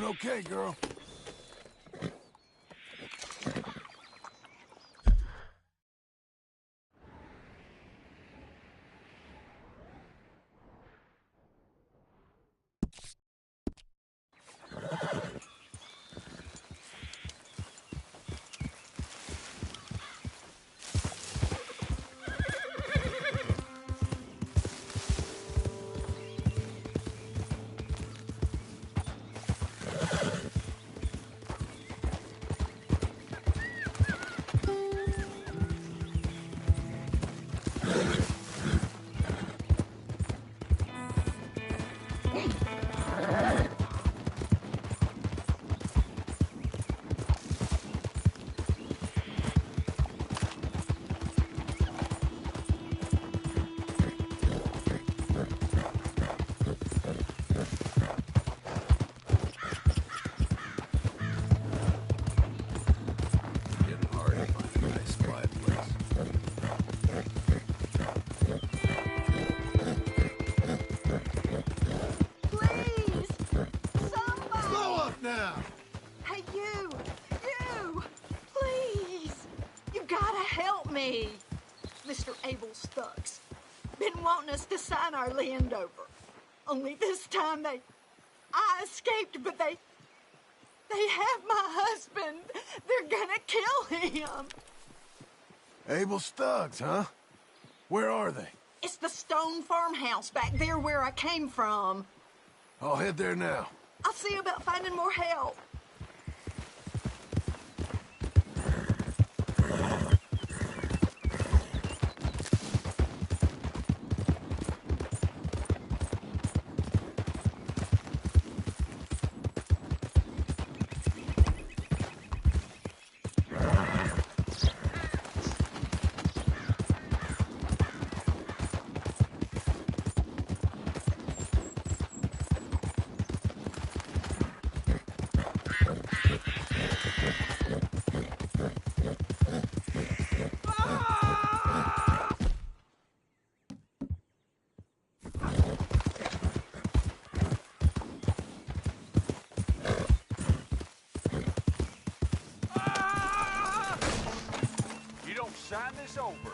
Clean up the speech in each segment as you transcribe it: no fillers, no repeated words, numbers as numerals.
doing okay, girl? Now. Hey, you! Please! You gotta help me! Mr. Abel Stucks. Been wanting us to sign our land over. Only this time I escaped, but they have my husband. They're gonna kill him. Abel Stucks, huh? Where are they? It's the stone farmhouse back there where I came from. I'll head there now. I'll see about finding more help. Sign this over.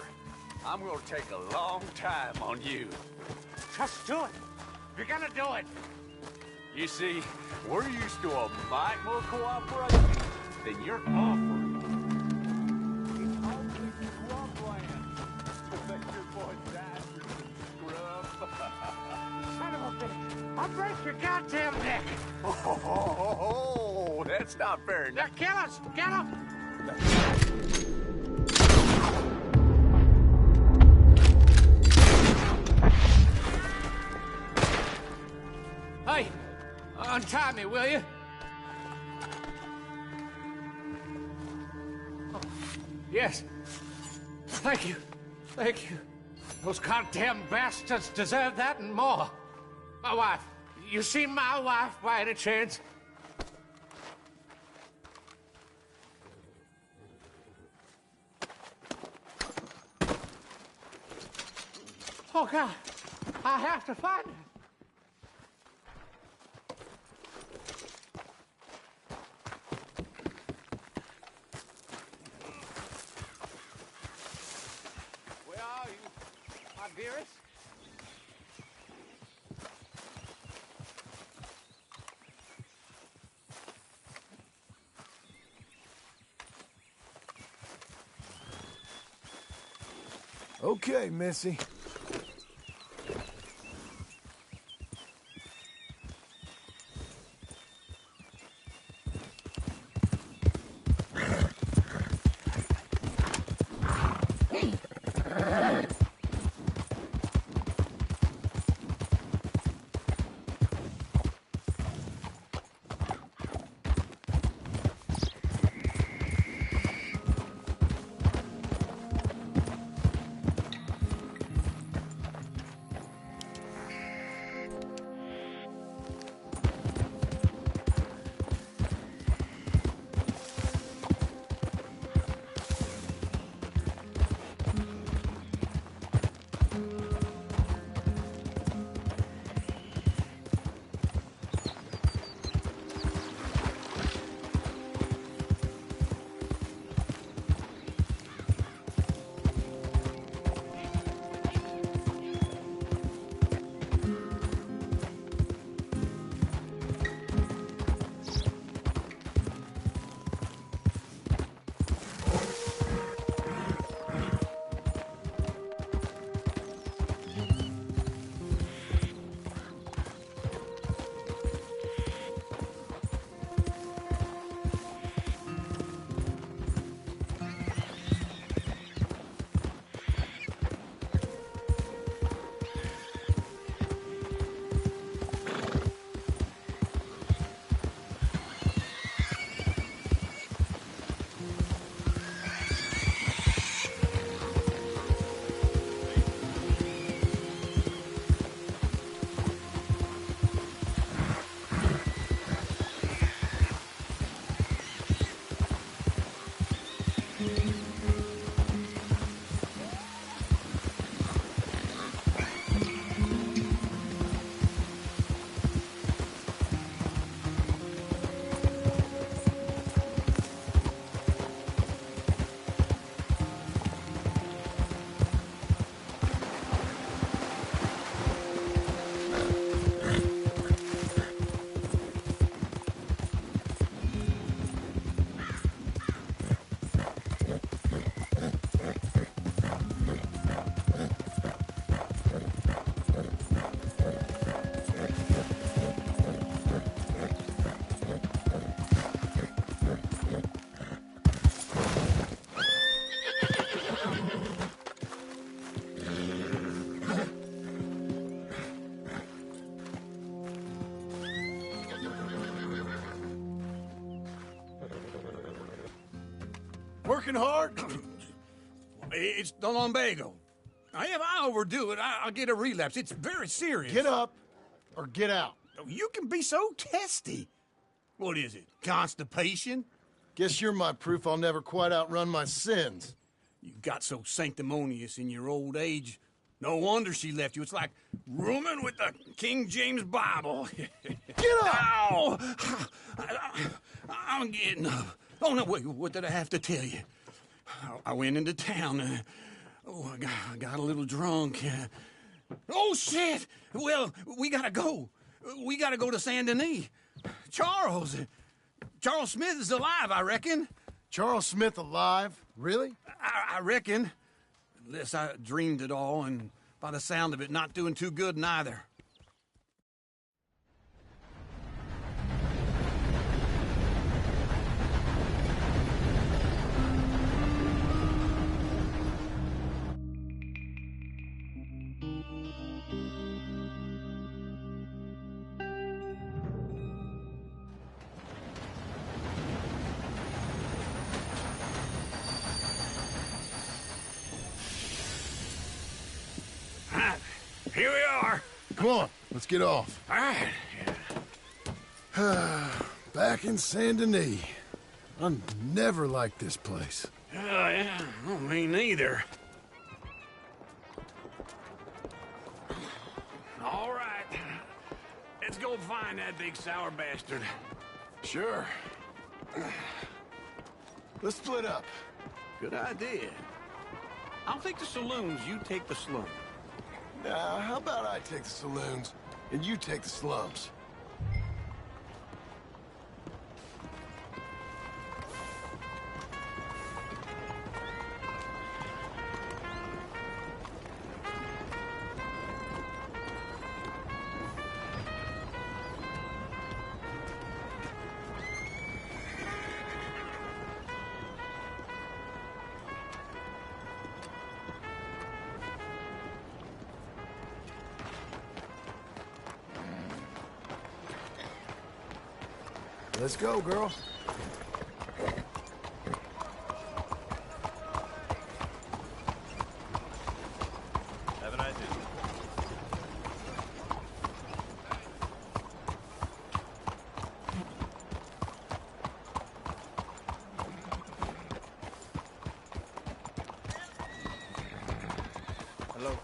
I'm gonna take a long time on you. Just do it. You're gonna do it. You see, we're used to a mite more cooperation than you're offering. It's only scrubland to let your boy die for scrub. Son of a bitch. I'll break your goddamn neck. Oh, that's not fair. Now kill us. Get him. Hey, untie me, will you? Oh, yes. Thank you. Thank you. Those goddamn bastards deserve that and more. My wife. You seen my wife by any chance? Oh, God. I have to find her. Dearest? Okay, Missy. Working hard? It's the lumbago. If I overdo it, I'll get a relapse. It's very serious. Get up or get out. You can be so testy. What is it, constipation? Guess you're my proof I'll never quite outrun my sins. You got so sanctimonious in your old age. No wonder she left you. It's like rooming with the King James Bible. Get up! Ow! I'm getting up. Oh, no, wait, what did I have to tell you? I went into town. I got a little drunk. Oh, shit! Well, we gotta go. We gotta go to Saint Denis. Charles Smith is alive, I reckon. Charles Smith alive? Really? I reckon. Unless I dreamed it all, and by the sound of it, not doing too good neither. Here we are. Come on, let's get off. All right. Back in Saint Denis. I never liked this place. Yeah, well, me neither. All right. Let's go find that big sour bastard. Sure. Let's split up. Good idea. I'll take the saloons, you take the slum. Now, how about I take the saloons, and you take the slums? Let's go, girl. Have a nice evening. Hello.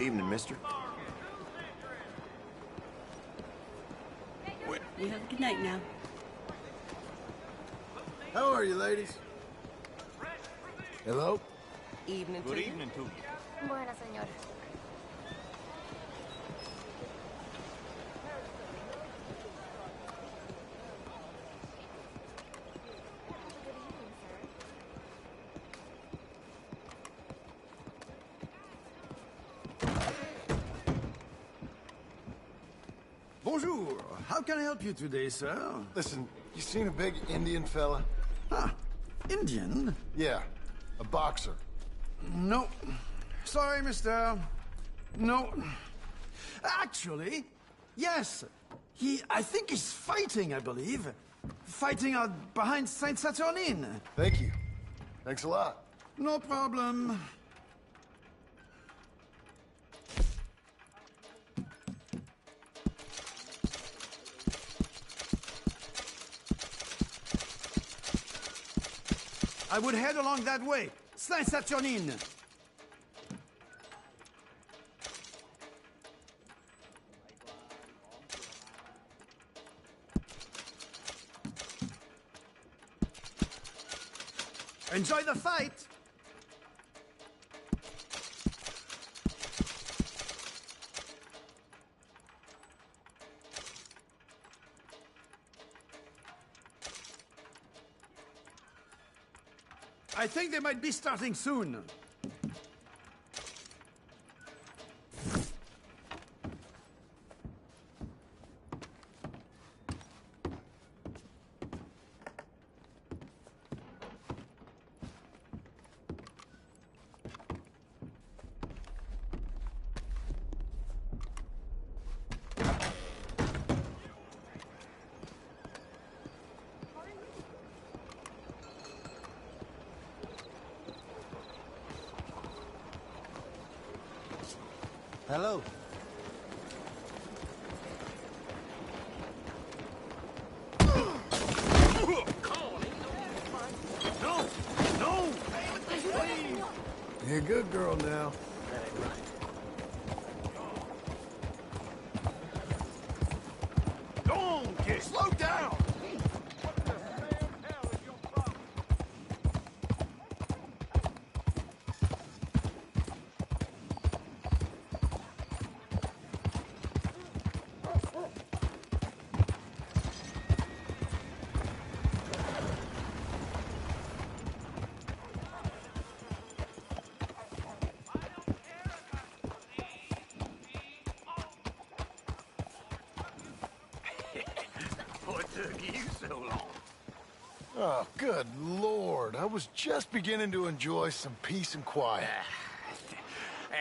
Evening, mister. You have a good night now. How are you, ladies? Hello? Evening Good to you. evening to you. Buena, señora. bonjour. How can I help you today, sir? Listen, you seen a big Indian fella? Ah, Indian? Yeah, a boxer. No. Sorry, mister. No. Actually, yes. I think he's fighting, I believe. Fighting out behind Saint Saturnine. Thank you. Thanks a lot. No problem. I would head along that way. Saint Saturnine. Enjoy the fight! I think they might be starting soon. Hello. No! No! You're a good girl now. Don't get slow down! What took you so long? Oh, good Lord. I was just beginning to enjoy some peace and quiet.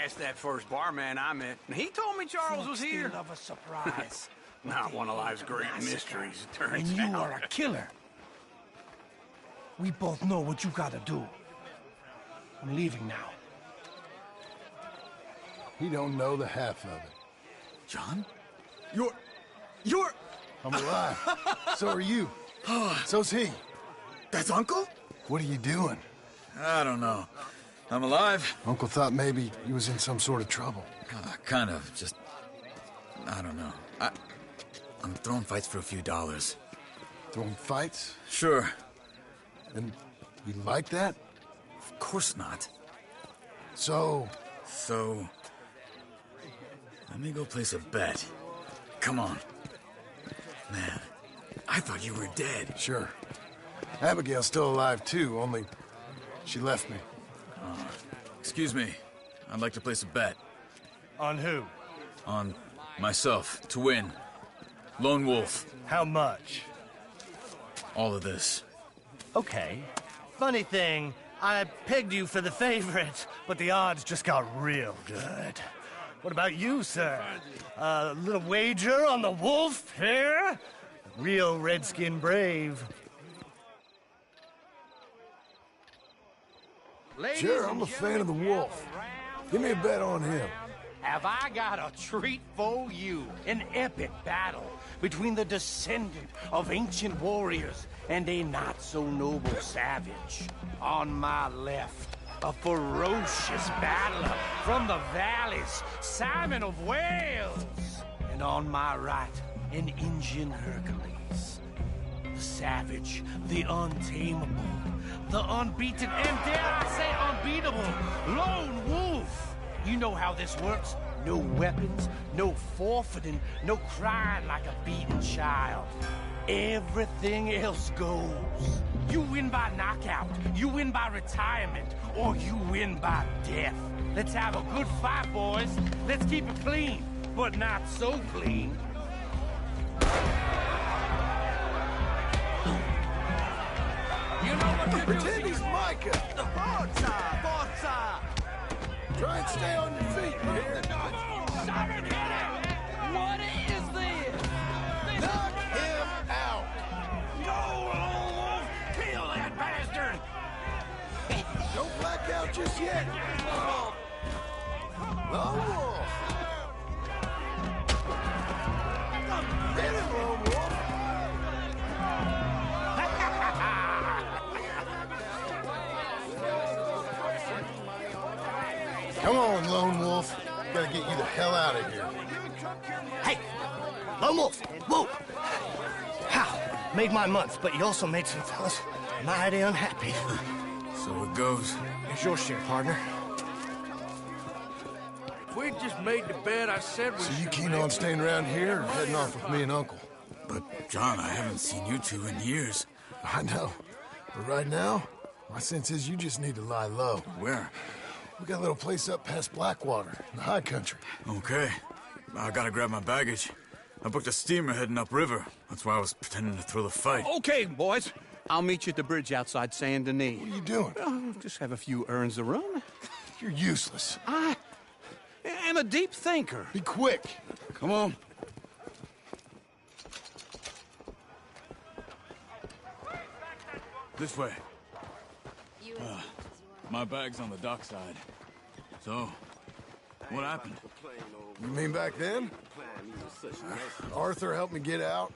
Asked that first barman I met, and he told me Charles was here. Of a surprise. Not one of life's great mysteries, it turns And you out. are a killer. We both know what you gotta do. I'm leaving now. He don't know the half of it. John? You're... I'm alive. So are you. So's he. That's Uncle? What are you doing? I don't know. I'm alive. Uncle thought maybe he was in some sort of trouble. Kind of. Just... I don't know. I'm throwing fights for a few dollars. Throwing fights? Sure. And you like that? Of course not. So... So... Let me go place a bet. Come on. Man, I thought you were dead. Sure. Abigail's still alive, too, only she left me. Excuse me. I'd like to place a bet. On who? On myself, to win. Lone Wolf. How much? All of this. Okay. Funny thing, I pegged you for the favorite, but the odds just got real good. What about you, sir? A little wager on the wolf here? Real redskin brave. Sure, I'm a fan of the wolf. Give me a bet on him. Have I got a treat for you? An epic battle between the descendant of ancient warriors and a not-so-noble savage. On my left, a ferocious battler from the valleys, Simon of Wales. And on my right, an Indian Hercules. The savage, the untamable, the unbeaten, and dare I say unbeatable, Lone Wolf. You know how this works. No weapons, no forfeiting, no crying like a beaten child. Everything else goes. You win by knockout, you win by retirement, or you win by death. Let's have a good fight, boys. Let's keep it clean, but not so clean. You know what to do. Pretend he's Micah. Forza! Forza! Try and stay on your feet, you hear? Simon, get him! What is this? Knock him out. Go, Lone Wolf! Kill that bastard! Don't black out just yet. Lone Wolf. Hit him, Lone Wolf. Come on, Lone Wolf. Gotta get you the hell out of here. Hey, Lone Wolf, whoa! How? Made my month, but you also made some fellas mighty unhappy. So it goes. Here's your share, partner. We just made the bed I said we So you keen on staying around here or heading off with me and Uncle? But, John, I haven't seen you two in years. I know. But right now, my sense is you just need to lie low. Where? We got a little place up past Blackwater, in the high country. Okay. I gotta grab my baggage. I booked a steamer heading upriver. That's why I was pretending to throw the fight. Okay, boys. I'll meet you at the bridge outside Saint Denis. What are you doing? Oh, just have a few errands to run. You're useless. I am a deep thinker. Be quick. Come on. This way. My bag's on the dockside. So, what happened? You mean back then? Arthur helped me get out.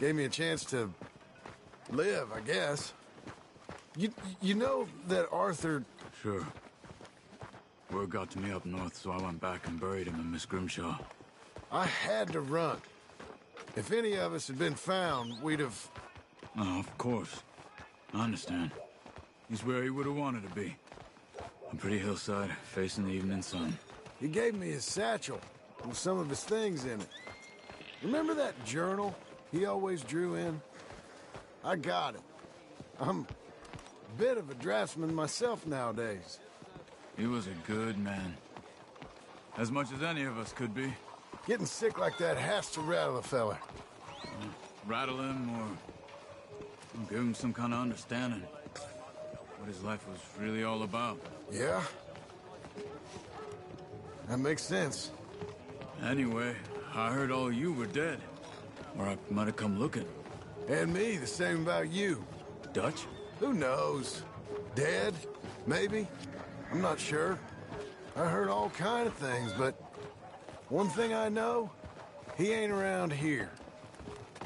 Gave me a chance to live, I guess. You know that Arthur... Sure. Word got to me up north, so I went back and buried him in Miss Grimshaw. I had to run. If any of us had been found, we'd have... Oh, of course. I understand. He's where he would have wanted to be. A pretty hillside, facing the evening sun. He gave me his satchel with some of his things in it. Remember that journal he always drew in? I got it. I'm a bit of a draftsman myself nowadays. He was a good man. As much as any of us could be. Getting sick like that has to rattle a fella. Rattle him or give him some kind of understanding. What his life was really all about. Yeah? That makes sense. Anyway, I heard all you were dead. Or I might have come looking. And me, the same about you. Dutch? Who knows? Dead? Maybe? I'm not sure. I heard all kind of things, but one thing I know, he ain't around here.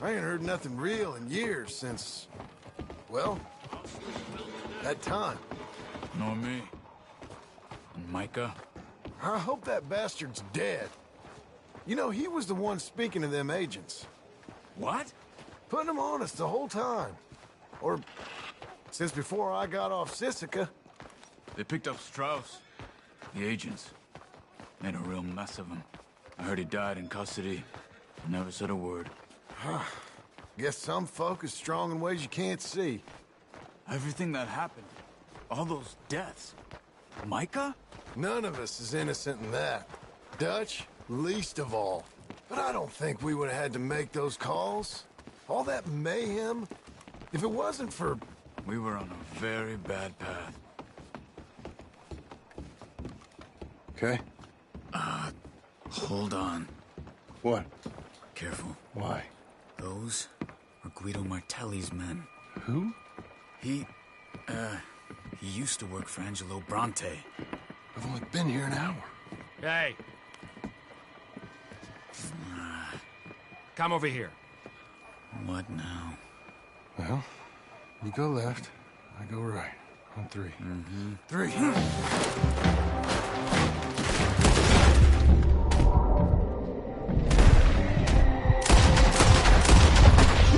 I ain't heard nothing real in years since, well, that time. Nor me. And Micah? I hope that bastard's dead. You know, he was the one speaking to them agents. What? Putting them on us the whole time. Or since before I got off Sisika. They picked up Strauss. The agents. Made a real mess of him. I heard he died in custody. Never said a word. Guess some folk is strong in ways you can't see. Everything that happened. All those deaths. Micah? None of us is innocent in that. Dutch, least of all. But I don't think we would have had to make those calls. All that mayhem. If it wasn't for... We were on a very bad path. Okay. Hold on. What? Careful. Why? Those are Guido Martelli's men. Who? He used to work for Angelo Bronte. I've only been here an hour. Hey. Come over here. What now? Well, you go left, I go right. On three. Mm-hmm. 3. You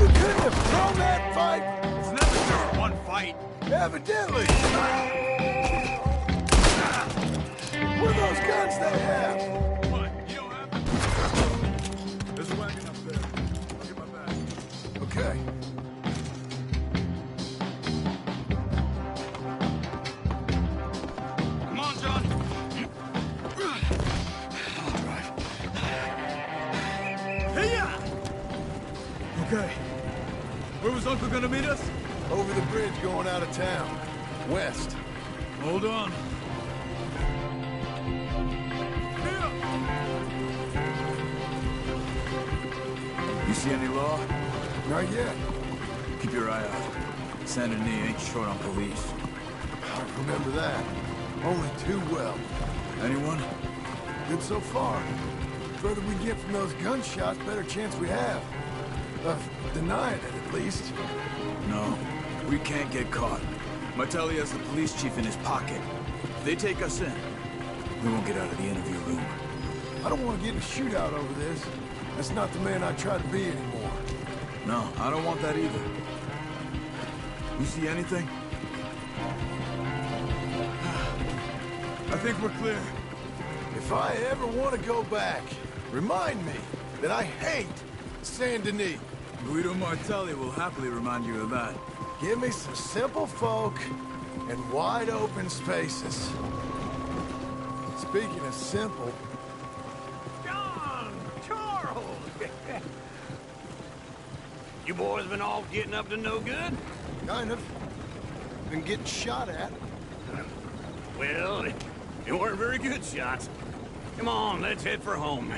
couldn't have thrown that fight? It's never just one fight. Evidently. What are those guns they have? What? You don't have them? There's a wagon up there. I'll get my bag. Okay. Come on, John. I'll drive. Hiya! uncle gonna meet us? Over the bridge going out of town. West. Hold on. You see any law? Not yet. Keep your eye out. Saint Denis ain't short on police. I remember that. Only too well. Anyone? Good so far. Further we get from those gunshots, better chance we have. Of denying it, at least. No, we can't get caught. Martelli has the police chief in his pocket. If they take us in, we won't get out of the interview room. I don't want to get in a shootout over this. That's not the man I try to be anymore. No, I don't want that either. You see anything? I think we're clear. If I ever want to go back, remind me that I hate Saint Denis. Guido Martelli will happily remind you of that. Give me some simple folk and wide open spaces. Speaking of simple... John! Charles! You boys been all getting up to no good? Kind of. Been getting shot at. Well, they weren't very good shots. Come on, let's head for home.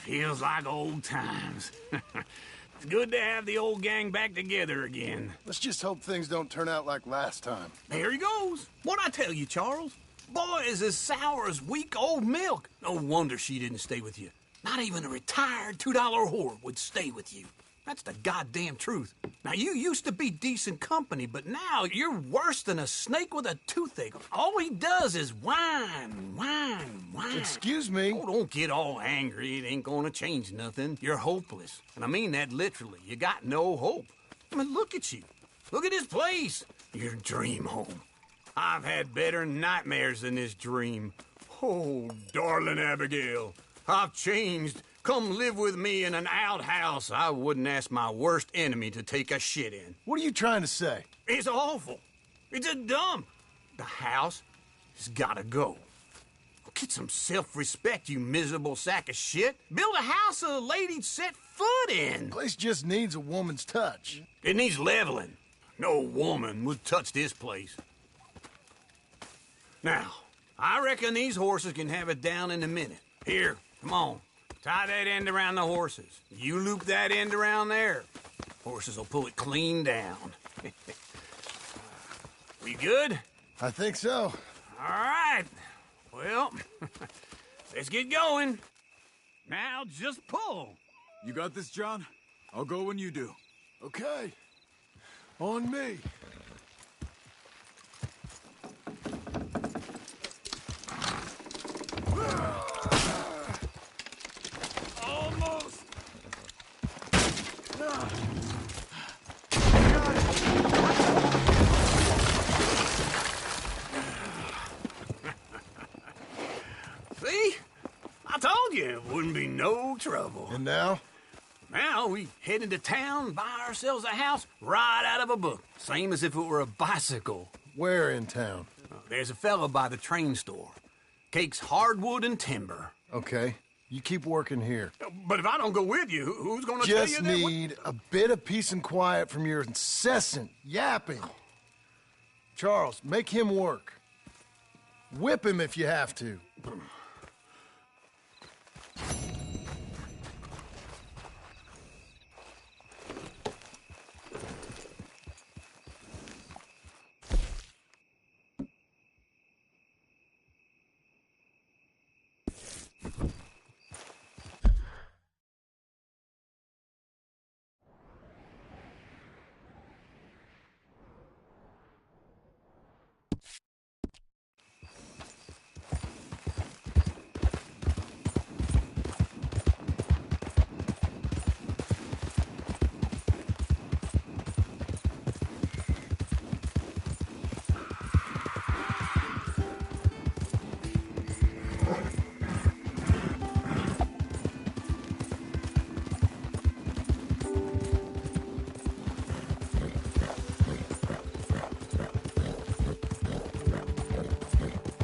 Feels like old times. It's good to have the old gang back together again. Let's just hope things don't turn out like last time. There he goes. What'd I tell you, Charles? Boy is as sour as weak old milk. No wonder she didn't stay with you. Not even a retired $2 whore would stay with you. That's the goddamn truth. Now, you used to be decent company, but now you're worse than a snake with a toothache. All he does is whine, whine, whine. Excuse me? Oh, don't get all angry. It ain't gonna change nothing. You're hopeless. And I mean that literally. You got no hope. I mean, look at you. Look at this place. Your dream home. I've had better nightmares than this dream. Oh, darling Abigail, I've changed. Come live with me in an outhouse I wouldn't ask my worst enemy to take a shit in. What are you trying to say? It's awful. It's a dump. The house has gotta go. Get some self-respect, you miserable sack of shit. Build a house a lady'd set foot in. Place just needs a woman's touch. It needs leveling. No woman would touch this place. Now, I reckon these horses can have it down in a minute. Here, come on. Tie that end around the horses. You loop that end around there. Horses will pull it clean down. We good? I think so. All right. Well, let's get going. Now just pull. You got this, John? I'll go when you do. Okay. On me. Almost! See? I told you it wouldn't be no trouble. And now? Now we head into town, buy ourselves a house right out of a book. Same as if it were a bicycle. Where in town? There's a fella by the train store. Cakes hardwood and timber. Okay. You keep working here. But if I don't go with you, who's gonna tell you Just that? need a bit of peace and quiet from your incessant yapping. Charles, make him work. Whip him if you have to.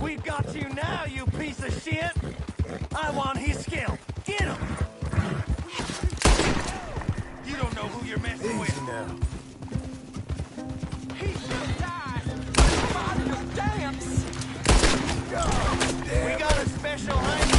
We've got you now, you piece of shit! I want his scalp. Get him! You don't know who you're messing with. Easy now. He should die! Somebody to dance! We got a special hang.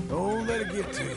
Don't let it get to you.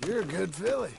You're a good filly.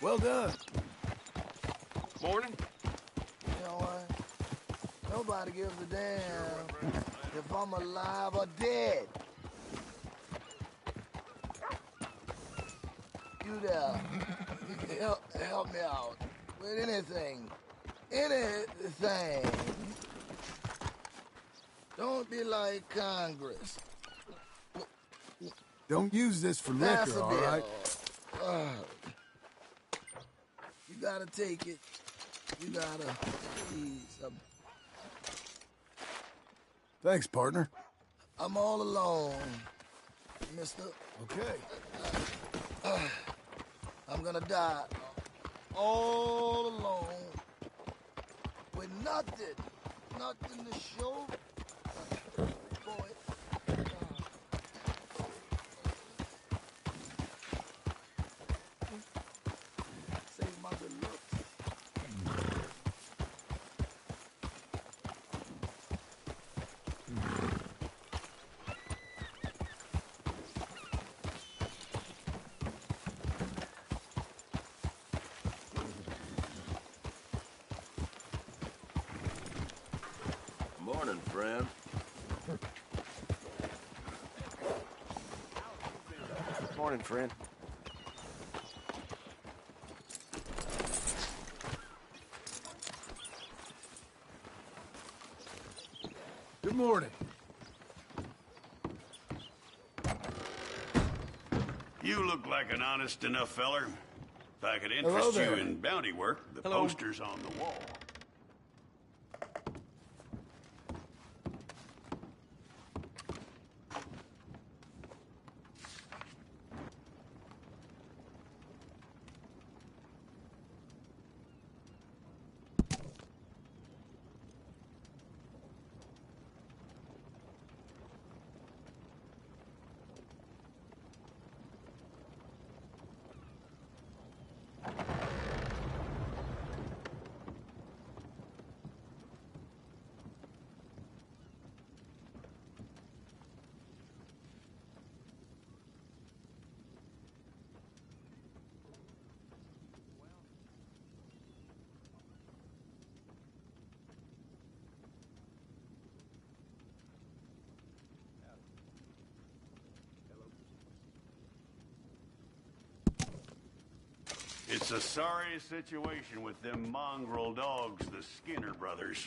Well done. Morning. You know what? Nobody gives a damn if I'm alive or dead. You there, help me out with anything. Anything. Don't be like Congress. Don't use this for Pass liquor, a all bill. right? You gotta take it. You gotta please. Thanks, partner. I'm all alone, mister. Okay. I'm gonna die all alone with nothing to show for it. Save my good looks. Morning, friend. Morning, friend. Good morning. You look like an honest enough feller. If I could Hello interest you there. in bounty work, the Hello. poster's on the wall. It's a sorry situation with them mongrel dogs, the Skinner brothers.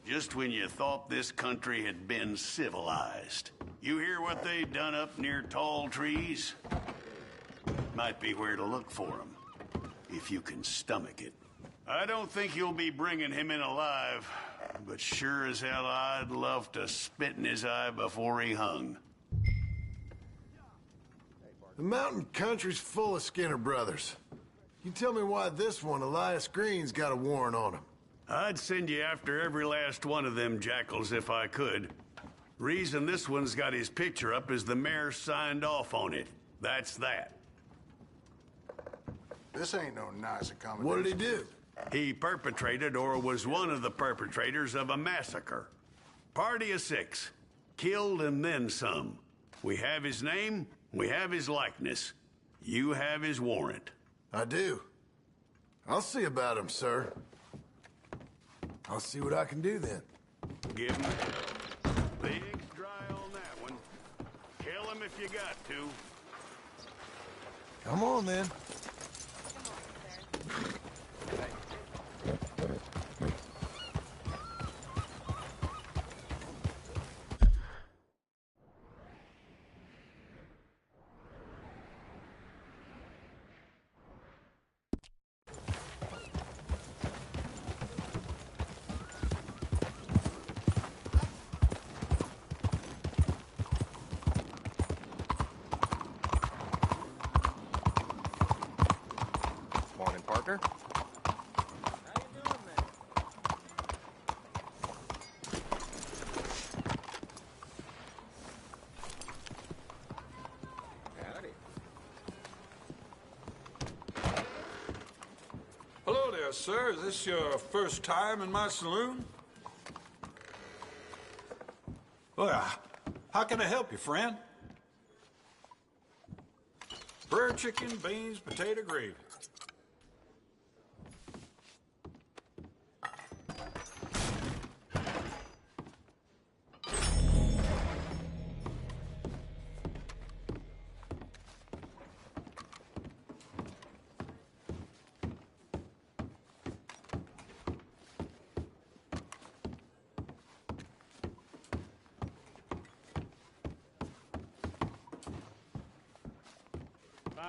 Just when you thought this country had been civilized. You hear what they done up near tall trees? Might be where to look for them, if you can stomach it. I don't think you'll be bringing him in alive, but sure as hell I'd love to spit in his eye before he hung. The mountain country's full of Skinner brothers. You tell me why this one, Elias Green's got a warrant on him. I'd send you after every last one of them jackals if I could. Reason this one's got his picture up is the mayor signed off on it. That's that. This ain't no nice accommodation. What did he do? He perpetrated or was one of the perpetrators of a massacre. Party of 6. Killed and then some. We have his name, we have his likeness. You have his warrant. I do. I'll see about him, sir. I'll see what I can do then. Give him. The ink's dry on that one. Kill him if you got to. Come on, then. Morning, partner. Hello there, sir. Is this your first time in my saloon? Well, how can I help you, friend? Prairie chicken, beans, potato gravy.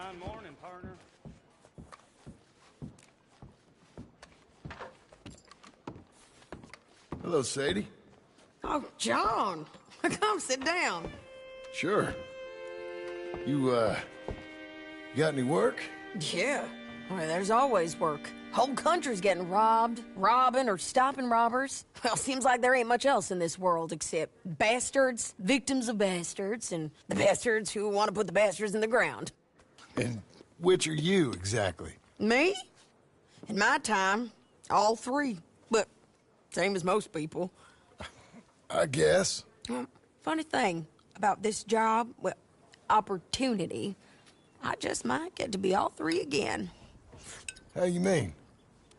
Fine morning, partner. Hello, Sadie. Oh, John. Come sit down. Sure. You got any work? Yeah. I mean, there's always work. Whole country's getting robbed, robbing, or stopping robbers. Well, seems like there ain't much else in this world except bastards, victims of bastards, and the bastards who want to put the bastards in the ground. And which are you, exactly? Me? In my time, all three. But same as most people. I guess. Funny thing about this job, well, opportunity, I just might get to be all three again. How you mean?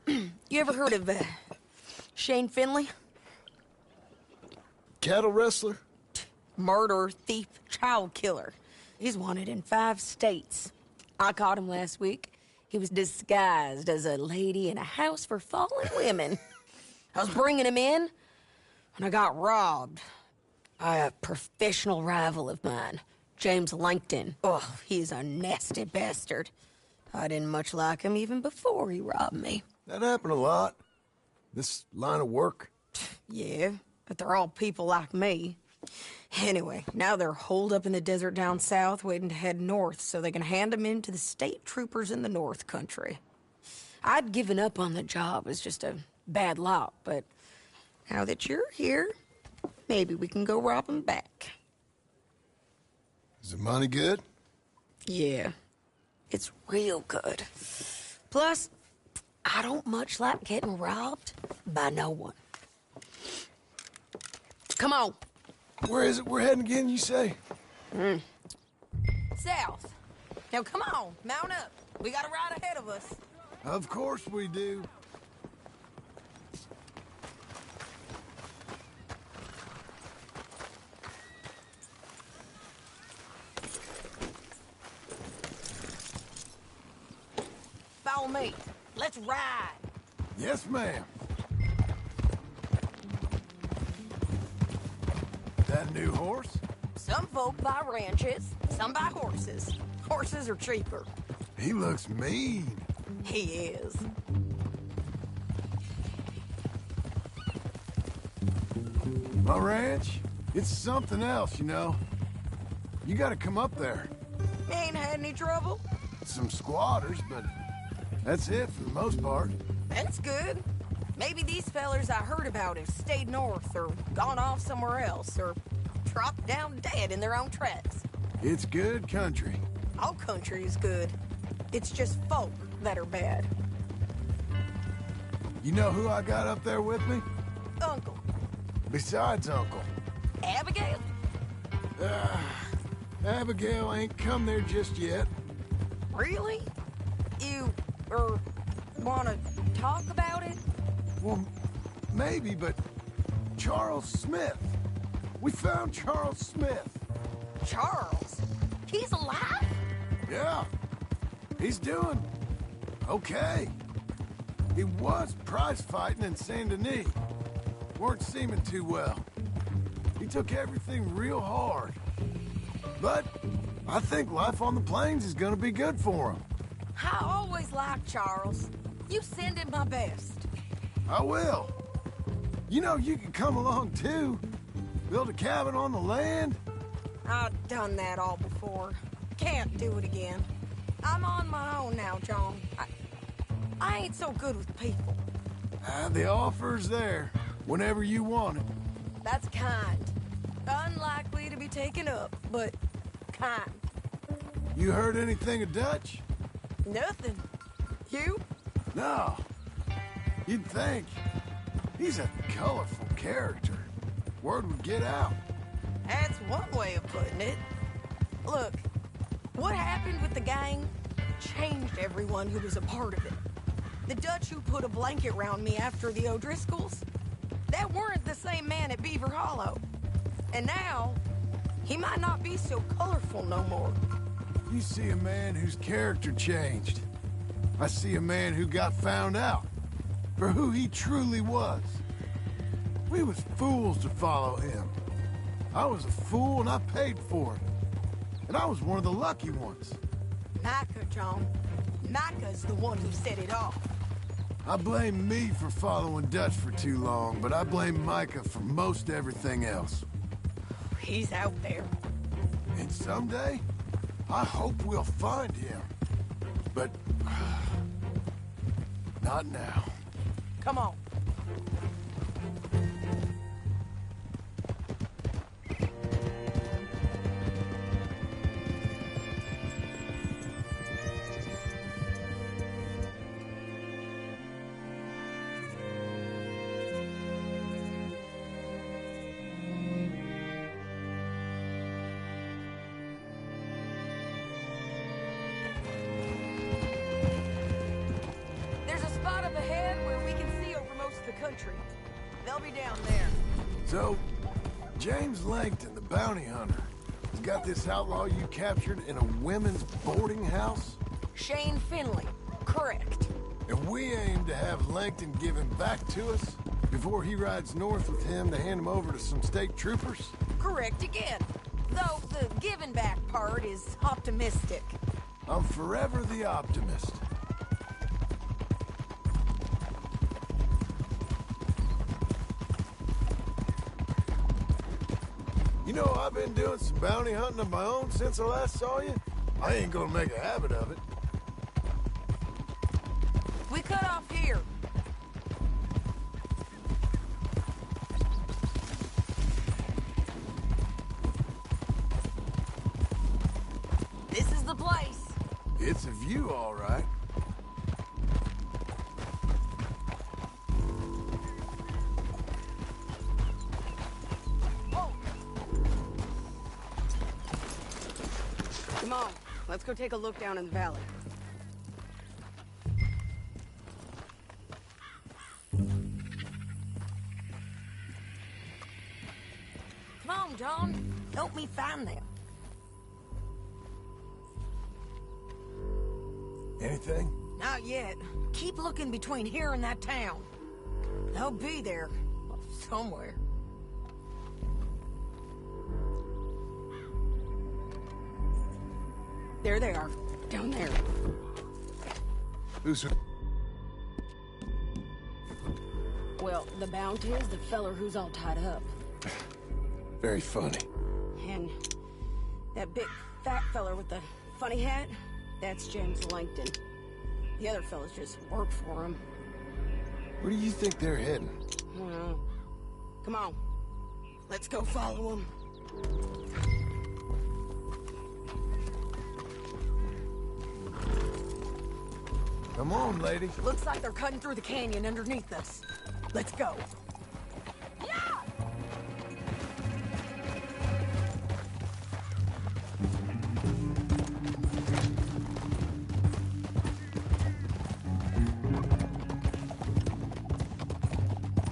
You ever heard of Shane Finley? Cattle wrestler? Murderer, thief, child killer. He's wanted in 5 states. I caught him last week. He was disguised as a lady in a house for fallen women. I was bringing him in, and I got robbed by a professional rival of mine, James Langton. Oh, he's a nasty bastard. I didn't much like him even before he robbed me. That happened a lot. This line of work. Yeah, but they're all people like me. Anyway, now they're holed up in the desert down south waiting to head north so they can hand them in to the state troopers in the north country. I'd given up on the job as just a bad lot, but now that you're here, maybe we can go rob them back. Is the money good? Yeah, it's real good. Plus, I don't much like getting robbed by no one. Come on. Where is it we're heading again, you say? South. Now, come on, mount up. We got a ride ahead of us. Of course we do. Follow me. Let's ride. Yes, ma'am. That new horse? Some folk buy ranches, some buy horses. Horses are cheaper. He looks mean. He is. My ranch, it's something else, you know. You gotta come up there. Ain't had any trouble? Some squatters, but that's it for the most part. That's good. Maybe these fellers I heard about have stayed north or gone off somewhere else or dropped down dead in their own tracks. It's good country. All country is good. It's just folk that are bad. You know who I got up there with me? Uncle. Besides Uncle. Abigail? Abigail ain't come there just yet. Really? You, wanna talk about it? Well, maybe, but Charles Smith. We found Charles Smith. Charles? He's alive? Yeah. He's doing okay. He was prize fighting in Saint Denis. Weren't seeming too well. He took everything real hard. But I think life on the plains is gonna be good for him. I always liked Charles. You send him my best. I will. You know, you can come along too. Build a cabin on the land. I've done that all before. Can't do it again. I'm on my own now, John. I ain't so good with people. The offer's there, whenever you want it. That's kind. Unlikely to be taken up, but kind. You heard anything of Dutch? Nothing. You? No. You'd think. He's a colorful character. Word would get out. That's one way of putting it. Look, what happened with the gang changed everyone who was a part of it. The Dutch who put a blanket round me after the O'Driscolls, that weren't the same man at Beaver Hollow. And now, he might not be so colorful no more. You see a man whose character changed. I see a man who got found out for who he truly was. We was fools to follow him. I was a fool and I paid for it. And I was one of the lucky ones. Micah, John. Micah's the one who set it off. I blame me for following Dutch for too long, but I blame Micah for most everything else. He's out there. And someday, I hope we'll find him. But... not now. Come on. They'll be down there. So, James Langton, the bounty hunter, has got this outlaw you captured in a women's boarding house? Shane Finley. Correct. And we aim to have Langton give him back to us before he rides north with him to hand him over to some state troopers? Correct again. Though the giving back part is optimistic. I'm forever the optimist. You know, I've been doing some bounty hunting of my own since I last saw you. I ain't gonna make a habit of it. We cut off here. This is the place. It's a view, all right. Come on, let's go take a look down in the valley. Come on, John. Help me find them. Anything? Not yet. Keep looking between here and that town. They'll be there. Somewhere. There they are. Down there. Who's... Well, the bounty is the feller who's all tied up. Very funny. And that big fat feller with the funny hat, that's James Langton. The other fellas just work for him. Where do you think they're heading? I don't know. Come on. Let's go follow them. Come on, lady. Looks like they're cutting through the canyon underneath us. Let's go. Yeah!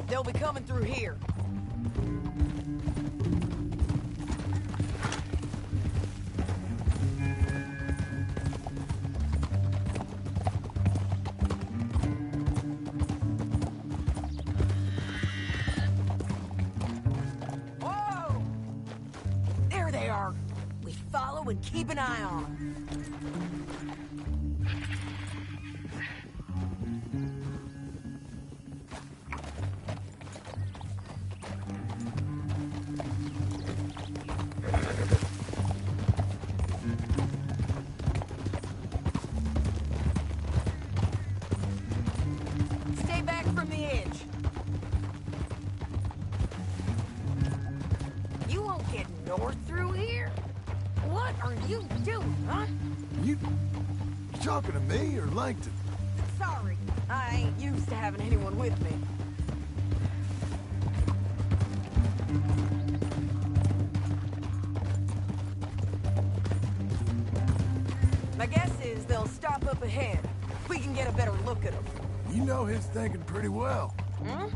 They'll be coming through here. Whoa! There they are. We follow and keep an eye on them. Stay back from the edge. You won't get north through here? What are you doing, huh? You talking to me or Langton? Sorry, I ain't used to having anyone with me. My guess is they'll stop up ahead. We can get a better look at them. You know his thinking pretty well.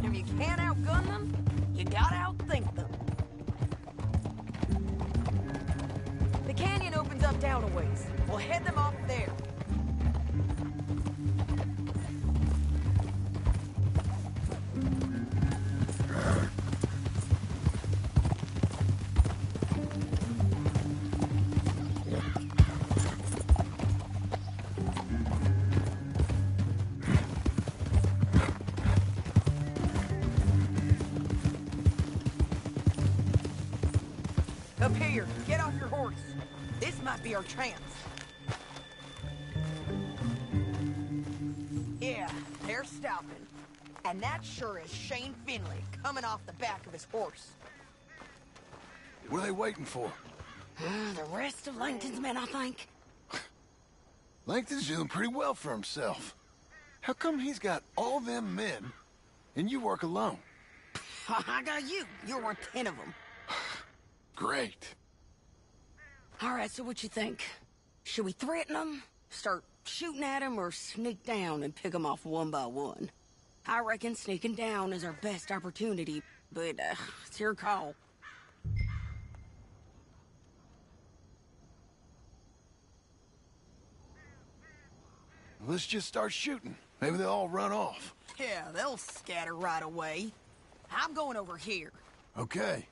If you can't outgun them, you gotta outthink them. The canyon opens up down a ways. We'll head them off there. Up here, get off your horse. This might be our chance. Yeah, they're stopping. And that sure is Shane Finley coming off the back of his horse. What are they waiting for? The rest of Langton's men, I think. Langton's doing pretty well for himself. How come he's got all them men, and you work alone? I got you. You're worth 10 of them. Great. All right, so what you think? Should we threaten them, start shooting at them, or sneak down and pick them off one by one? I reckon sneaking down is our best opportunity, but it's your call. Let's just start shooting. Maybe they'll all run off. Yeah, they'll scatter right away. I'm going over here. Okay.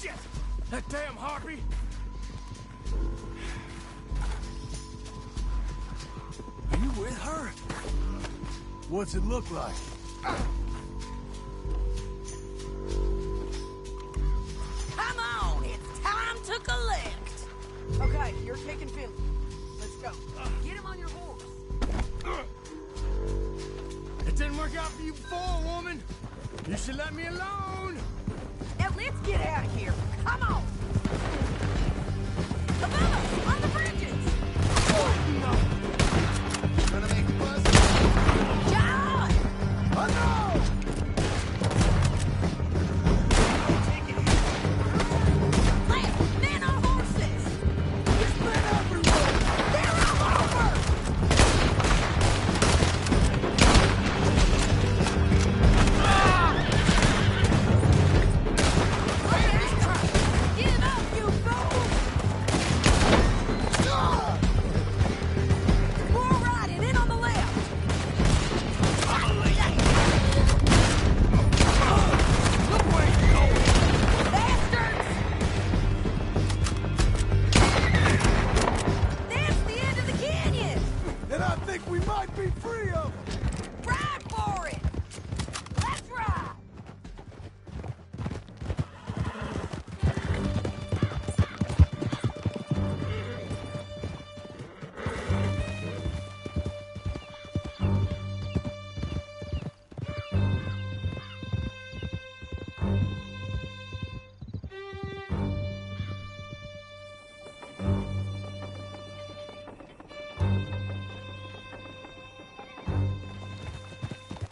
Shit! That damn harpy! Are you with her? What's it look like? Come on, it's time to collect. Okay, you're taking Philly. Let's go. Get him on your horse. It didn't work out for you before, woman. You should let me alone. Now let's get out of here. Come on. Above us, on the bridges. Gonna make a buzz? John! Oh no! Left, men on horses. There's men everywhere. They're all over. Give up, you fool! More riding, in on the left! Look where you're going! Bastards! That's the end of the canyon! And I think we might be free of them. Ride for it! Let's ride!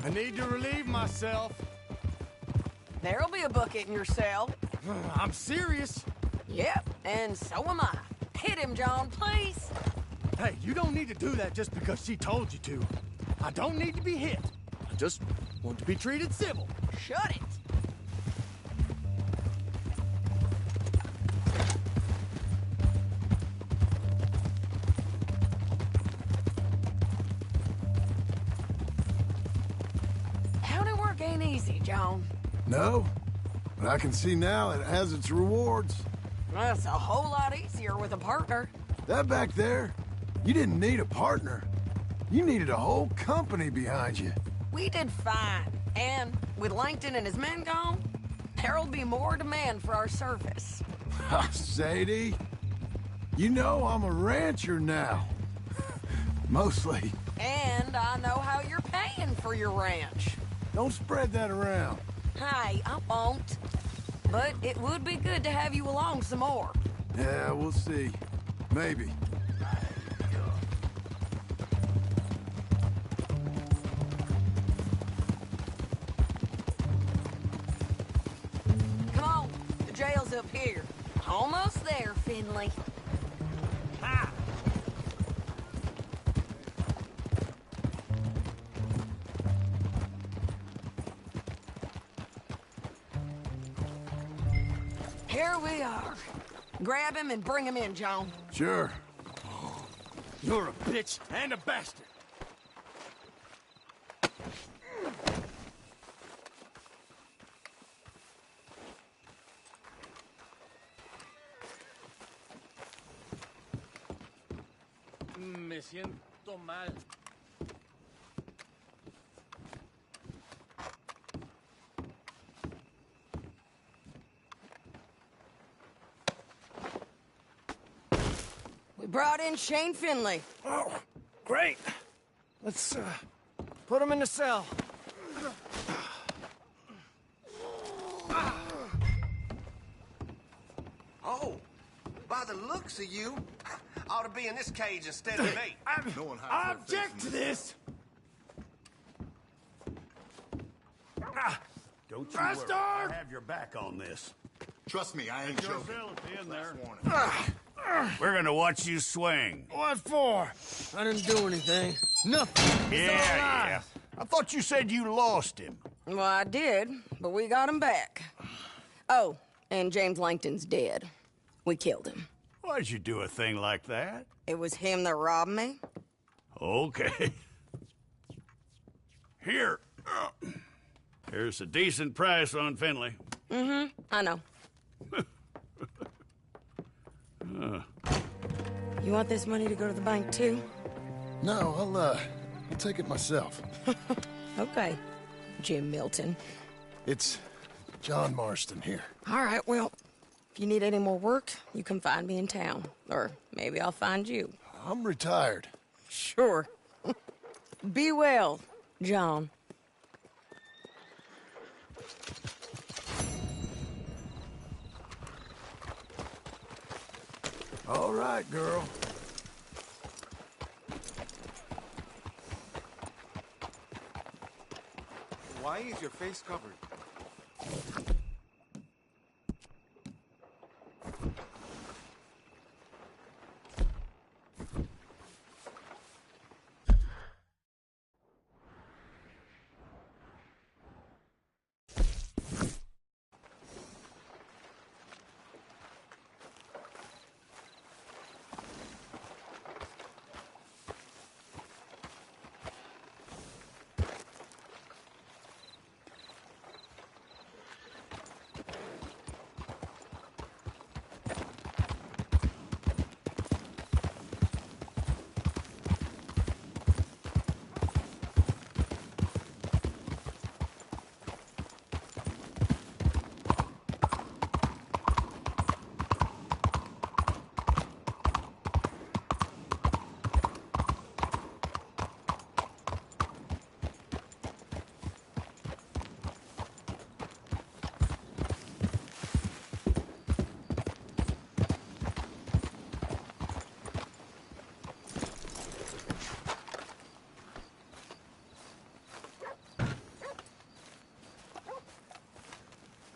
I need to relieve myself. There'll be a bucket in your cell. I'm serious. Yep, and so am I. Hit him, John, please. Hey, you don't need to do that just because she told you to. I don't need to be hit. I just want to be treated civil. Shut it. County work ain't easy, John. No, but I can see now it has its rewards. That's a whole lot easier with a partner. That back there, you didn't need a partner. You needed a whole company behind you. We did fine. And with Langton and his men gone, there'll be more demand for our service. Sadie, you know I'm a rancher now. Mostly. And I know how you're paying for your ranch. Don't spread that around. Hey, I won't. But it would be good to have you along some more. Yeah, we'll see. Maybe. Come on, the jail's up here. Almost there, Finley. Ha! Here we are. Grab him and bring him in, John. Sure. You're a bitch and a bastard. Me siento mal. We brought in Shane Finley. Oh, great. Let's, put him in the cell. Oh, by the looks of you, ought to be in this cage instead of me. I object to this. Don't you Bastard! worry. I have your back on this. Trust me, I ain't joking. In there. Last warning. We're gonna watch you swing. What for? I didn't do anything. Nothing. It's all lies. I thought you said you lost him. Well, I did, but we got him back. Oh, and James Langton's dead. We killed him. Why'd you do a thing like that? It was him that robbed me. Okay. Here. Here's a decent price on Finley. Mm-hmm, I know. You want this money to go to the bank, too? No, I'll take it myself. Okay, Jim Milton. It's John Marston here. All right, well, if you need any more work, you can find me in town. Or maybe I'll find you. I'm retired. Sure. Be well, John. All right, girl. Why is your face covered?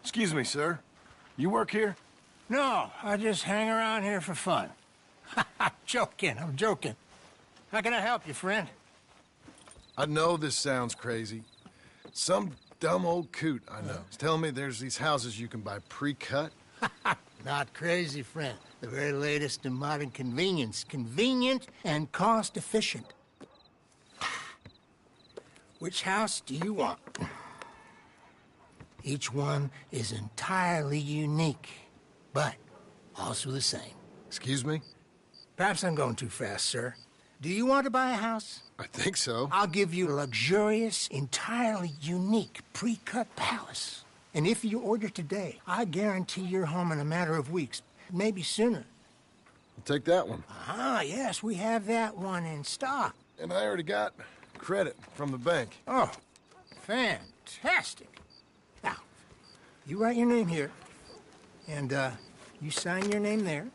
Excuse me, sir. You work here? No, I just hang around here for fun. I'm joking. How can I help you, friend? I know this sounds crazy. Some dumb old coot I know is telling me there's these houses you can buy pre-cut. Not crazy, friend. The very latest in modern convenience. Convenient and cost-efficient. Which house do you want? Each one is entirely unique, but also the same. Excuse me? Perhaps I'm going too fast, sir. Do you want to buy a house? I think so. I'll give you a luxurious, entirely unique pre-cut palace. And if you order today, I guarantee you're home in a matter of weeks, maybe sooner. I'll take that one. Ah, yes, we have that one in stock. And I already got credit from the bank. Oh, fantastic. Now, you write your name here, and you sign your name there,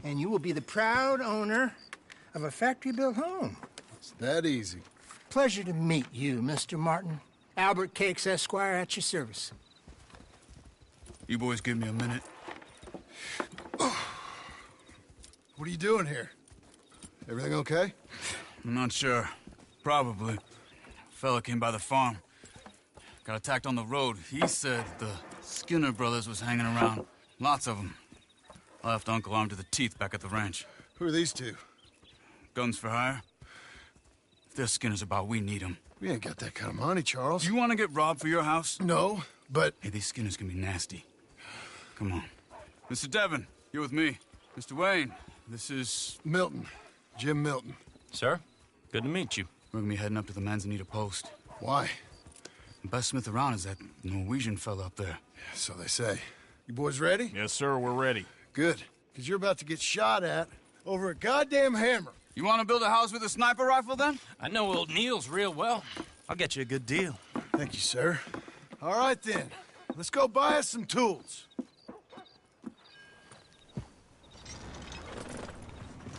and you will be the proud owner of a factory-built home. It's that easy. Pleasure to meet you, Mr. Martin. Albert Cakes, Esquire, at your service. You boys give me a minute. What are you doing here? Everything okay? I'm not sure. Probably. Fella came by the farm. Got attacked on the road. He said the Skinner brothers was hanging around. Lots of them. I left Uncle armed to the teeth back at the ranch. Who are these two? Guns for hire. If they're Skinner's about, we need them. We ain't got that kind of money, Charles. Do you want to get robbed for your house? No, but... Hey, these Skinners can be nasty. Come on. Mr. Devon, you're with me. Mr. Wayne, this is... Milton. Jim Milton. Sir, good to meet you. We're gonna be heading up to the Manzanita post. Why? The best smith around is that Norwegian fella up there. Yeah, so they say. You boys ready? Yes, sir, we're ready. Good, because you're about to get shot at over a goddamn hammer. You want to build a house with a sniper rifle, then? I know old Neil's real well. I'll get you a good deal. Thank you, sir. All right, then. Let's go buy us some tools.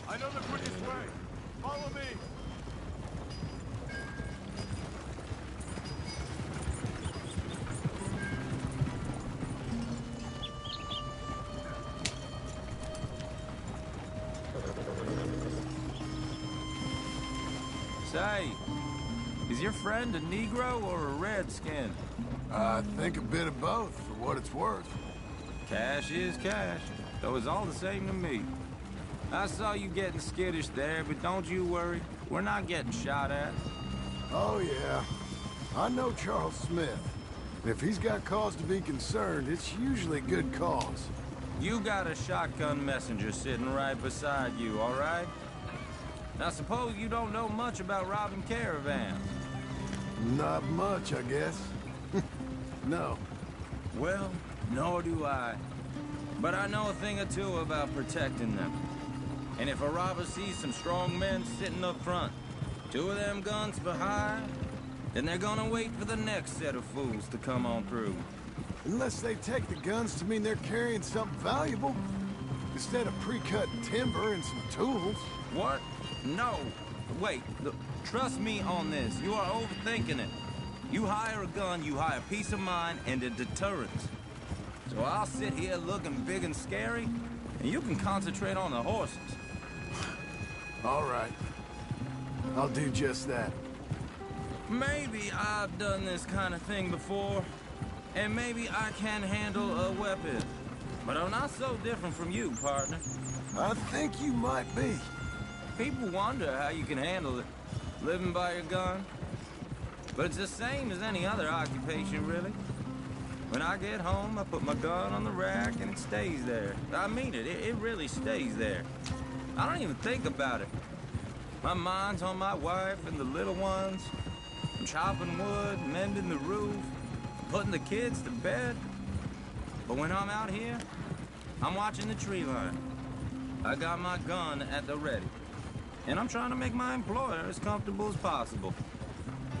I know the quickest way. Follow me. Say, is your friend a Negro or a Redskin? I think a bit of both, for what it's worth. Cash is cash, though it's all the same to me. I saw you getting skittish there, but don't you worry. We're not getting shot at. Oh, yeah. I know Charles Smith. And if he's got cause to be concerned, it's usually good cause. You got a shotgun messenger sitting right beside you, all right? Now, suppose you don't know much about robbing caravans. Not much, I guess. No. Well, nor do I. But I know a thing or two about protecting them. And if a robber sees some strong men sitting up front, 2 of them guns for hire, then they're gonna wait for the next set of fools to come on through. Unless they take the guns to mean they're carrying something valuable. Instead of pre-cut timber and some tools. What? No. Wait, look, trust me on this. You are overthinking it. You hire a gun, you hire peace of mind and a deterrence. So I'll sit here looking big and scary, and you can concentrate on the horses. All right. I'll do just that. Maybe I've done this kind of thing before, and maybe I can handle a weapon. But I'm not so different from you, partner. I think you might be. People wonder how you can handle it, living by your gun. But it's the same as any other occupation, really. When I get home, I put my gun on the rack and it stays there. I mean it, it really stays there. I don't even think about it. My mind's on my wife and the little ones. I'm chopping wood, mending the roof, putting the kids to bed. But when I'm out here, I'm watching the tree line. I got my gun at the ready. And I'm trying to make my employer as comfortable as possible.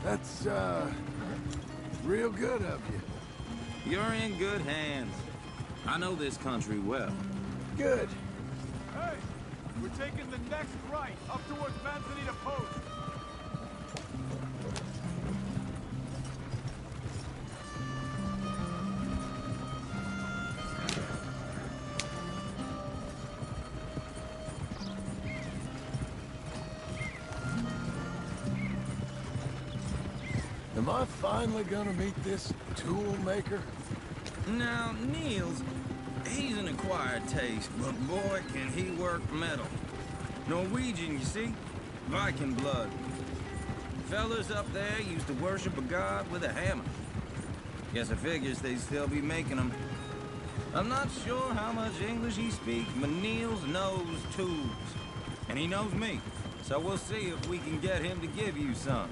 That's, real good of you. You're in good hands. I know this country well. Good. Hey, we're taking the next right, up towards Manzanita Post. Am I finally gonna meet this tool maker? Now, Niels, he's an acquired taste, but boy, can he work metal. Norwegian, you see? Viking blood. Fellas up there used to worship a god with a hammer. Guess I figures they'd still be making them. I'm not sure how much English he speaks, but Niels knows tools. And he knows me, so we'll see if we can get him to give you some.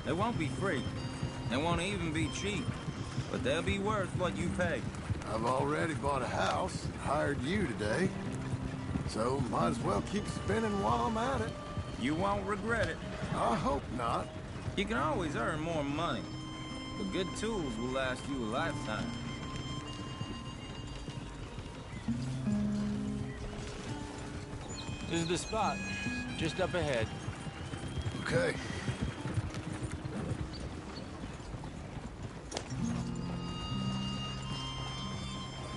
They won't be free. They won't even be cheap. But they'll be worth what you pay. I've already bought a house and hired you today. So might as well keep spinning while I'm at it. You won't regret it. I hope not. You can always earn more money. But good tools will last you a lifetime. This is the spot. Just up ahead. Okay.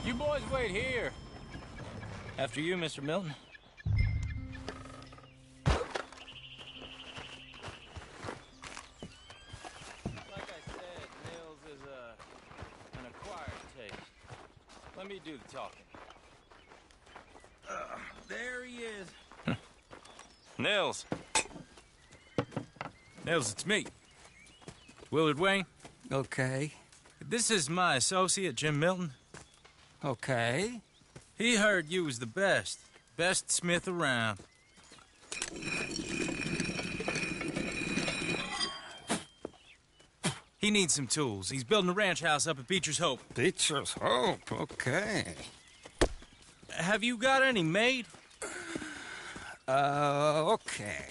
You boys wait here. After you, Mr. Milton. Like I said, Nils is an acquired taste. Let me do the talking. There he is. Nils. Nils, it's me. Willard Wayne. Okay. This is my associate, Jim Milton. Okay. He heard you was the best. Best smith around. He needs some tools. He's building a ranch house up at Beecher's Hope. Beecher's Hope, okay. Have you got any made? Okay.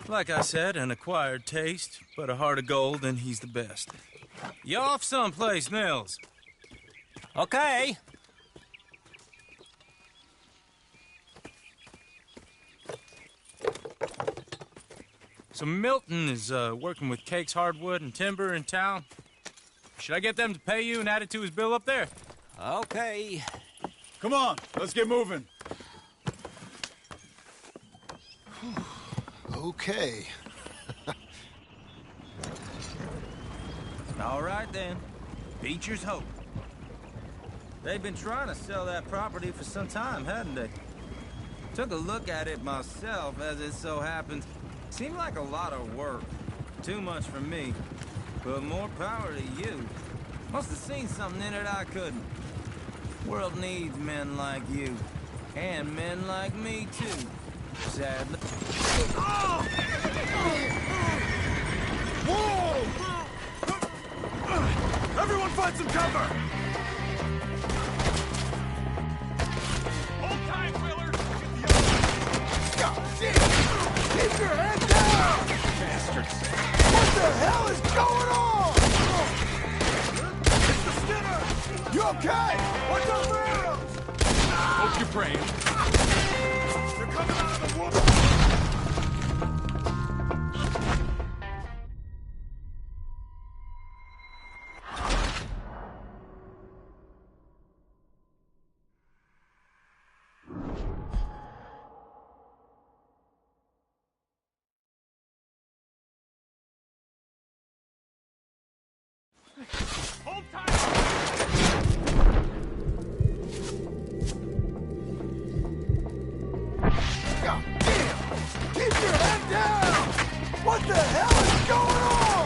Like I said, an acquired taste, but a heart of gold, and he's the best. You off someplace, Nils? Okay. So Milton is working with Cake's Hardwood and Timber in town. Should I get them to pay you and add it to his bill up there? Okay. Come on, let's get moving. Okay. All right, then. Beecher's Hope. They've been trying to sell that property for some time, hadn't they? Took a look at it myself, as it so happens. Seemed like a lot of work. Too much for me. But more power to you. Must have seen something in it I couldn't. World needs men like you. And men like me, too. Sadly. Whoa! Everyone find some cover! Hold tight, Willard! God damn! Keep your head down! Bastards! What the hell is going on? It's the Skinner! You okay? What's up, arrows? Hope you're praying. They're coming out of the woods! Hold tight! God damn! Keep your head down! What the hell is going on?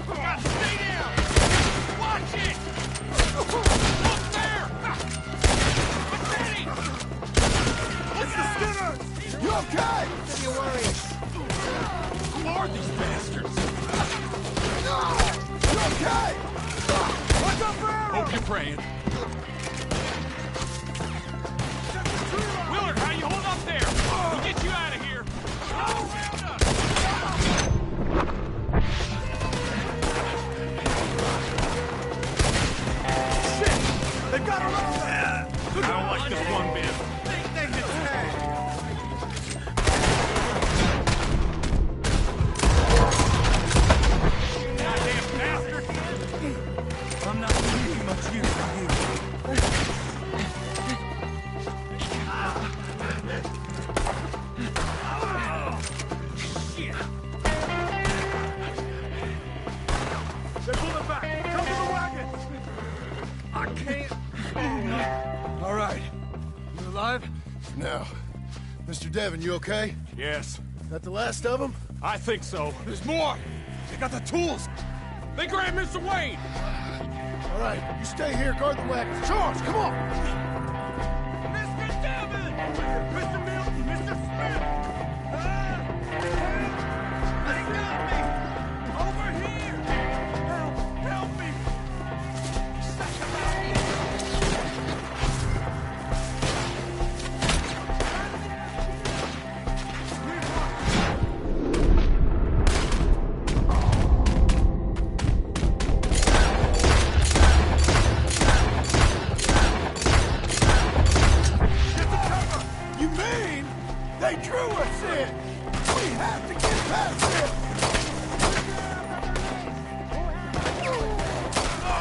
God, stay down! Watch it! Look there! Steady! It's the Skinners! You okay? You worry. Who are these bastards? You okay? What's up, arrows? Hope you're praying. Willard, how you hold up there? We'll get you out of here. All around us! Shit! They've got her on there! I don't like this one bit. They can tag! Goddamn bastard! I'm not really much use to you. Shit! They're pulling back! Come to the wagons! I can't... All right. You alive? Now, Mr. Devon, you okay? Yes, That the last of them? I think so. There's more. They got the tools. They grabbed Mr. Wayne! All right, you stay here, guard the wagons. Charge, come on! Mr. Devon! Mr. Milton! Mr. Smith! They got me! Over here! Help me! Get the cover! You mean they drew us in? We have to get past this!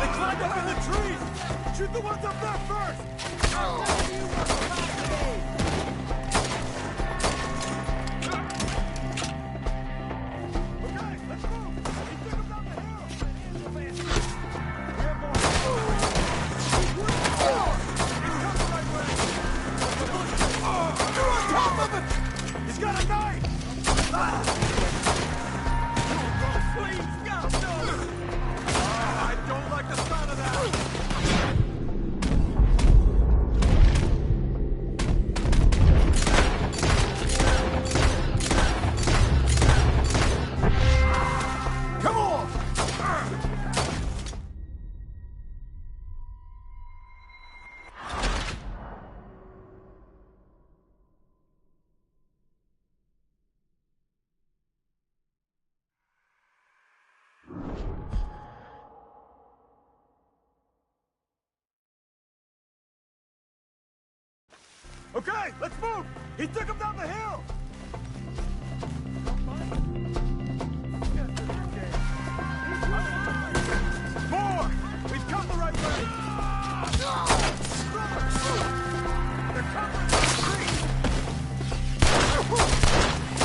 They climbed up in the trees! Shoot the ones up there first! Okay, let's move! He took them down the hill! You're on top of it! He's got a knife! Please, God, no! I don't like the sound of that! Come on! Okay, let's move! He took him down the hill! More! We've come the right way! They're covering the street!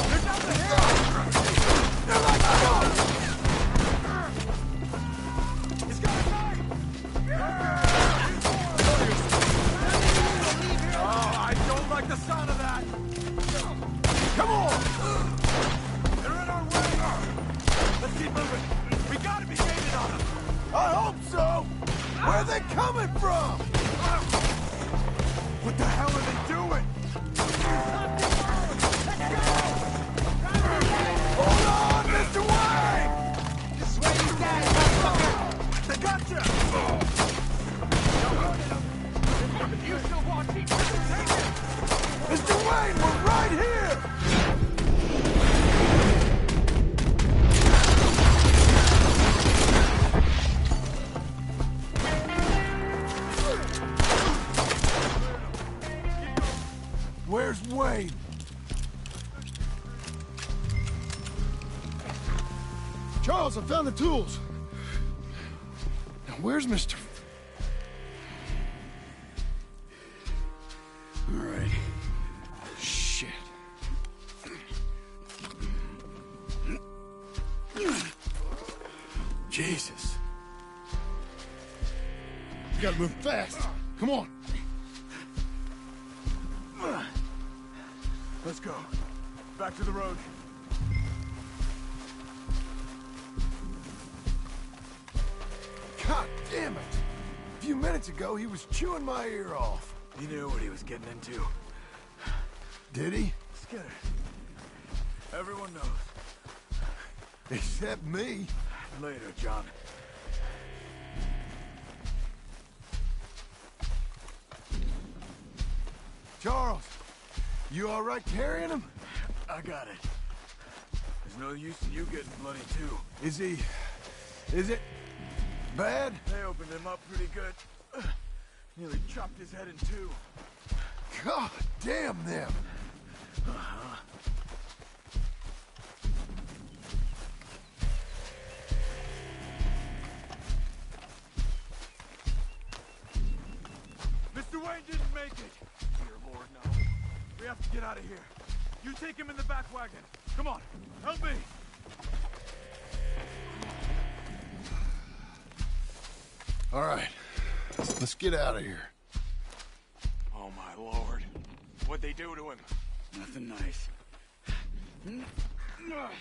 They're down the hill! They're like dogs! He's got a knife! Oh, I don't like the sound of that! Come on! They're in our way! Let's keep moving! We gotta be gaining on them! I hope so! Where are they coming from? What the hell are they doing? Hold on, Mr. Wayne! This is where you die, motherfucker! They got you! You still watching? Take it! Mr. Wayne, we're right here! Where's Wayne? Charles, I found the tools. Now, where's Mr. All right. Shit. Jesus. You gotta move fast. Come on. Let's go. Back to the road. God damn it! A few minutes ago, he was chewing my ear off. He knew what he was getting into. Did he? Skinner. Everyone knows. Except me. Later, John. Charles, you all right carrying him? I got it. There's no use in you getting bloody, too. Is it bad? They opened him up pretty good. Nearly chopped his head in two. God damn them! Mr. Wayne didn't make it! Dear Lord, no. We have to get out of here. You take him in the back wagon. Come on, help me! All right, let's get out of here. Oh, my Lord. What'd they do to him? Nothing nice. Got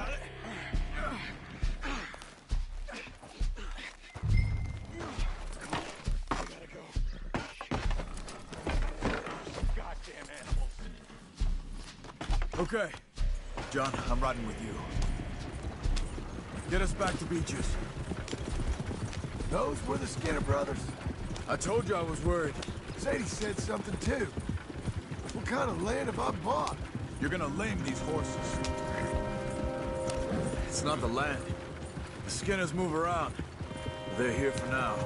it. Gotta go. Goddamn animals. Okay. John, I'm riding with you. Get us back to Beaches. Those were the Skinner brothers? I told you I was worried. Sadie said something too. What kind of land have I bought? You're gonna lame these horses. It's not the land. The Skinners move around. They're here for now.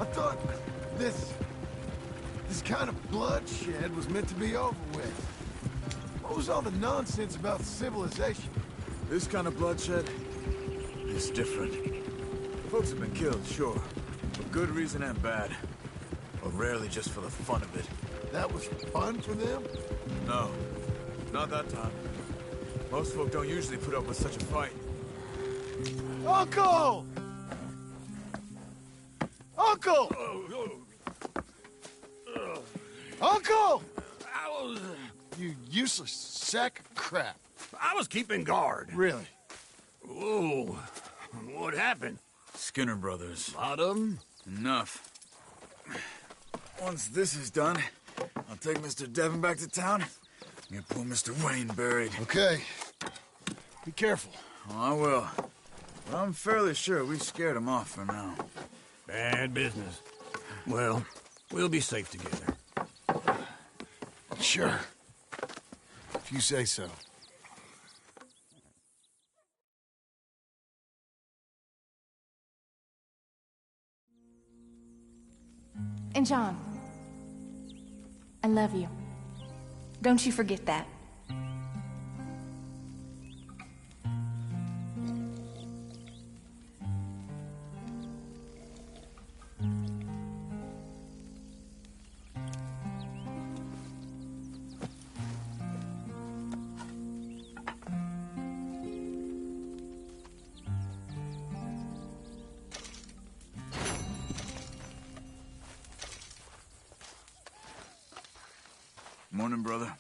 I thought this kind of bloodshed was meant to be over with. What was all the nonsense about civilization? This kind of bloodshed is different. Folks have been killed, sure. For good reason and bad. But rarely just for the fun of it. That was fun for them? No. Not that time. Most folk don't usually put up with such a fight. Uncle! Uncle! Uncle! You useless sack of crap. I was keeping guard. Really? Whoa. What happened? Skinner brothers. A lot of them? Enough. Once this is done, I'll take Mr. Devon back to town and get poor Mr. Wayne buried. Okay. Be careful. Oh, I will. But I'm fairly sure we scared him off for now. Bad business. Well, we'll be safe together. Sure. If you say so. And John, I love you. Don't you forget that. Morning, brother.